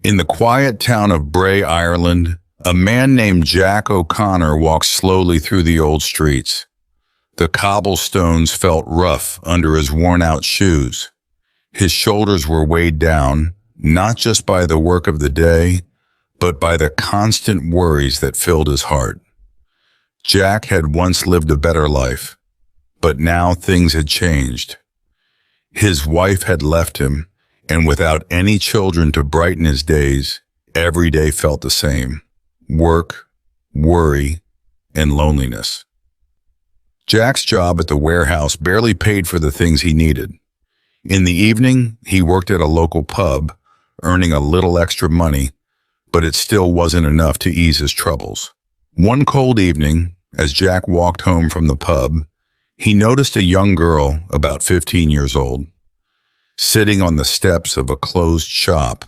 In the quiet town of Bray, Ireland, a man named Jack O'Connor walked slowly through the old streets. The cobblestones felt rough under his worn-out shoes. His shoulders were weighed down, not just by the work of the day, but by the constant worries that filled his heart. Jack had once lived a better life, but now things had changed. His wife had left him, and without any children to brighten his days, every day felt the same: work, worry, and loneliness. Jack's job at the warehouse barely paid for the things he needed. In the evening, he worked at a local pub, earning a little extra money, but it still wasn't enough to ease his troubles. One cold evening, as Jack walked home from the pub, he noticed a young girl, about 15 years old, sitting on the steps of a closed shop.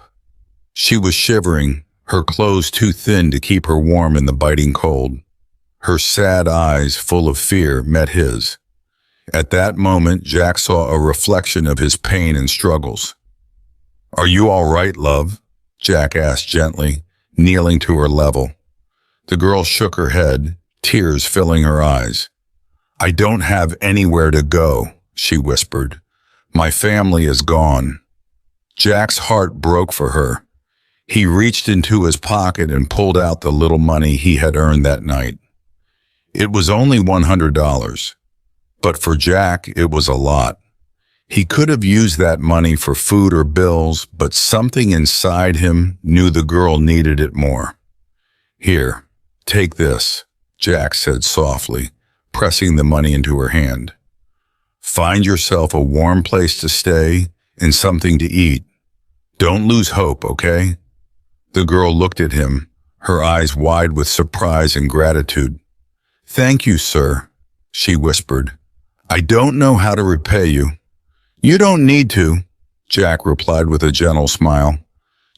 She was shivering, her clothes too thin to keep her warm in the biting cold. Her sad eyes, full of fear, met his. At that moment, Jack saw a reflection of his pain and struggles. "Are you all right, love?" Jack asked gently, kneeling to her level. The girl shook her head, tears filling her eyes. "I don't have anywhere to go," she whispered. "My family is gone." Jack's heart broke for her. He reached into his pocket and pulled out the little money he had earned that night. It was only $100, but for Jack, it was a lot. He could have used that money for food or bills, but something inside him knew the girl needed it more. "Here, take this," Jack said softly, pressing the money into her hand. "Find yourself a warm place to stay and something to eat. Don't lose hope, okay?" The girl looked at him, her eyes wide with surprise and gratitude. "Thank you, sir," she whispered. "I don't know how to repay you." "You don't need to," Jack replied with a gentle smile.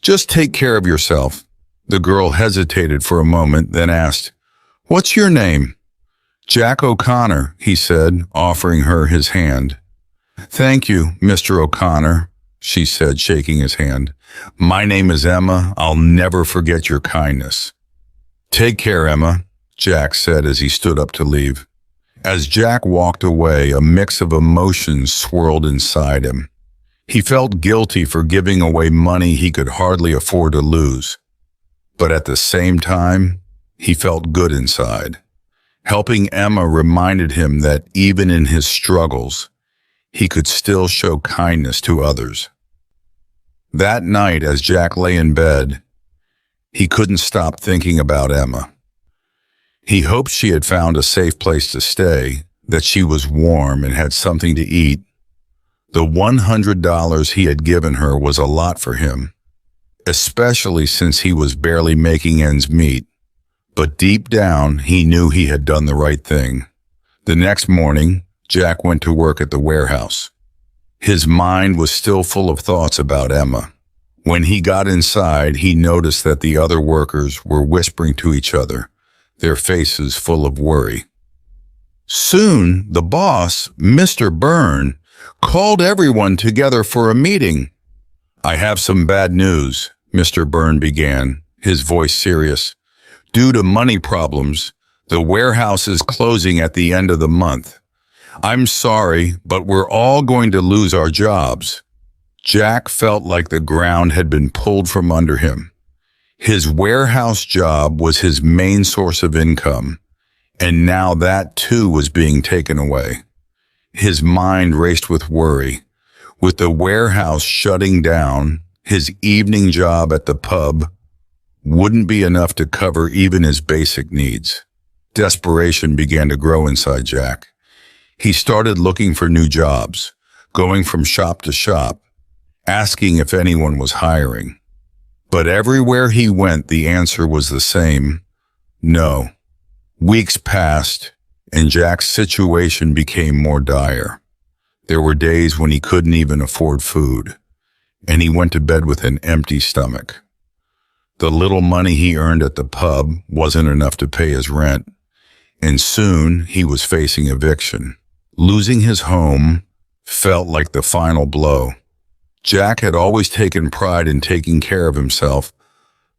"Just take care of yourself." The girl hesitated for a moment, then asked, "What's your name?" "Jack O'Connor," he said, offering her his hand. "Thank you, Mr. O'Connor," she said, shaking his hand. "My name is Emma. I'll never forget your kindness." "Take care, Emma," Jack said as he stood up to leave. As Jack walked away, a mix of emotions swirled inside him. He felt guilty for giving away money he could hardly afford to lose. But at the same time, he felt good inside. Helping Emma reminded him that even in his struggles, he could still show kindness to others. That night, as Jack lay in bed, he couldn't stop thinking about Emma. He hoped she had found a safe place to stay, that she was warm and had something to eat. The $100 he had given her was a lot for him, especially since he was barely making ends meet. But deep down, he knew he had done the right thing. The next morning, Jack went to work at the warehouse. His mind was still full of thoughts about Emma. When he got inside, he noticed that the other workers were whispering to each other, their faces full of worry. Soon, the boss, Mr. Byrne, called everyone together for a meeting. "I have some bad news," Mr. Byrne began, his voice serious. "Due to money problems, the warehouse is closing at the end of the month. I'm sorry, but we're all going to lose our jobs." Jack felt like the ground had been pulled from under him. His warehouse job was his main source of income, and now that too was being taken away. His mind raced with worry. With the warehouse shutting down, his evening job at the pub wouldn't be enough to cover even his basic needs. Desperation began to grow inside Jack. He started looking for new jobs, going from shop to shop, asking if anyone was hiring. But everywhere he went, the answer was the same: no. Weeks passed, and Jack's situation became more dire. There were days when he couldn't even afford food, and he went to bed with an empty stomach. The little money he earned at the pub wasn't enough to pay his rent, and soon he was facing eviction. Losing his home felt like the final blow. Jack had always taken pride in taking care of himself,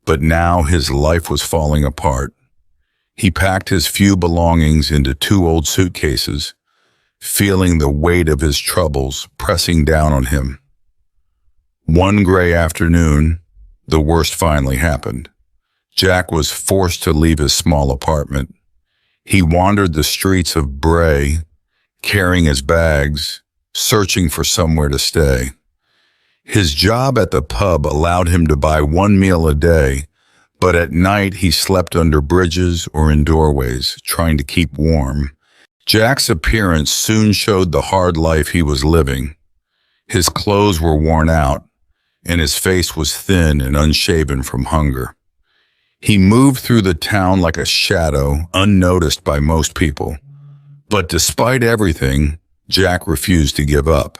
but now his life was falling apart. He packed his few belongings into 2 old suitcases, feeling the weight of his troubles pressing down on him. One gray afternoon, the worst finally happened. Jack was forced to leave his small apartment. He wandered the streets of Bray, carrying his bags, searching for somewhere to stay. His job at the pub allowed him to buy 1 meal a day, but at night he slept under bridges or in doorways, trying to keep warm. Jack's appearance soon showed the hard life he was living. His clothes were worn out, and his face was thin and unshaven from hunger. He moved through the town like a shadow, unnoticed by most people. But despite everything, Jack refused to give up.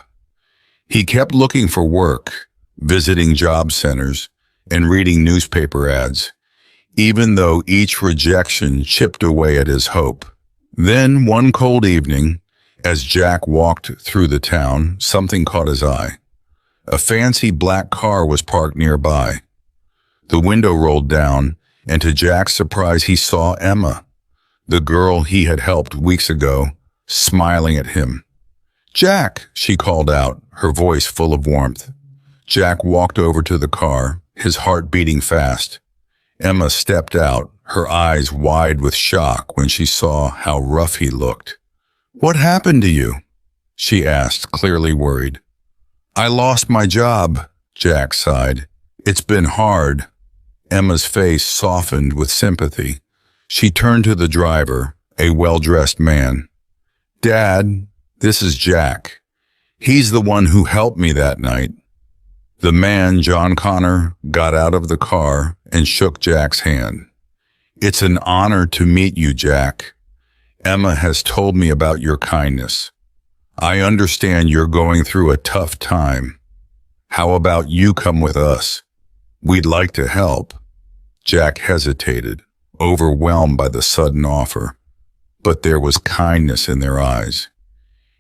He kept looking for work, visiting job centers, and reading newspaper ads, even though each rejection chipped away at his hope. Then, one cold evening, as Jack walked through the town, something caught his eye. A fancy black car was parked nearby. The window rolled down, and to Jack's surprise, he saw Emma, the girl he had helped weeks ago, smiling at him. "Jack," she called out, her voice full of warmth. Jack walked over to the car, his heart beating fast. Emma stepped out, her eyes wide with shock when she saw how rough he looked. "What happened to you?" she asked, clearly worried. "I lost my job," Jack sighed. "It's been hard." Emma's face softened with sympathy. She turned to the driver, a well-dressed man. "Dad, this is Jack. He's the one who helped me that night." The man, John Connor, got out of the car and shook Jack's hand. "It's an honor to meet you, Jack. Emma has told me about your kindness. I understand you're going through a tough time. How about you come with us? We'd like to help." Jack hesitated, overwhelmed by the sudden offer, but there was kindness in their eyes.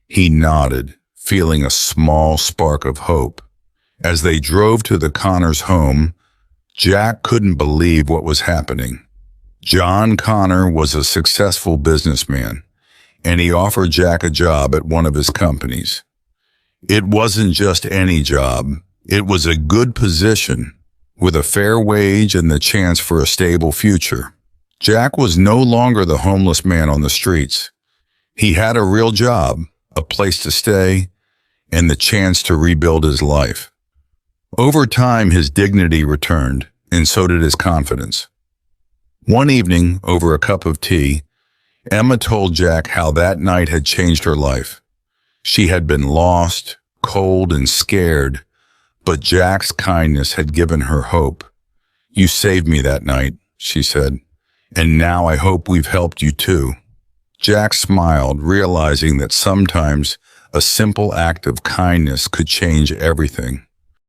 He nodded, feeling a small spark of hope. As they drove to the Connors' home, Jack couldn't believe what was happening. John Connor was a successful businessman, and he offered Jack a job at one of his companies. It wasn't just any job. It was a good position, with a fair wage and the chance for a stable future. Jack was no longer the homeless man on the streets. He had a real job, a place to stay, and the chance to rebuild his life. Over time, his dignity returned, and so did his confidence. One evening, over a cup of tea, Emma told Jack how that night had changed her life. She had been lost, cold, and scared, but Jack's kindness had given her hope. "You saved me that night," she said, "and now I hope we've helped you too." Jack smiled, realizing that sometimes a simple act of kindness could change everything.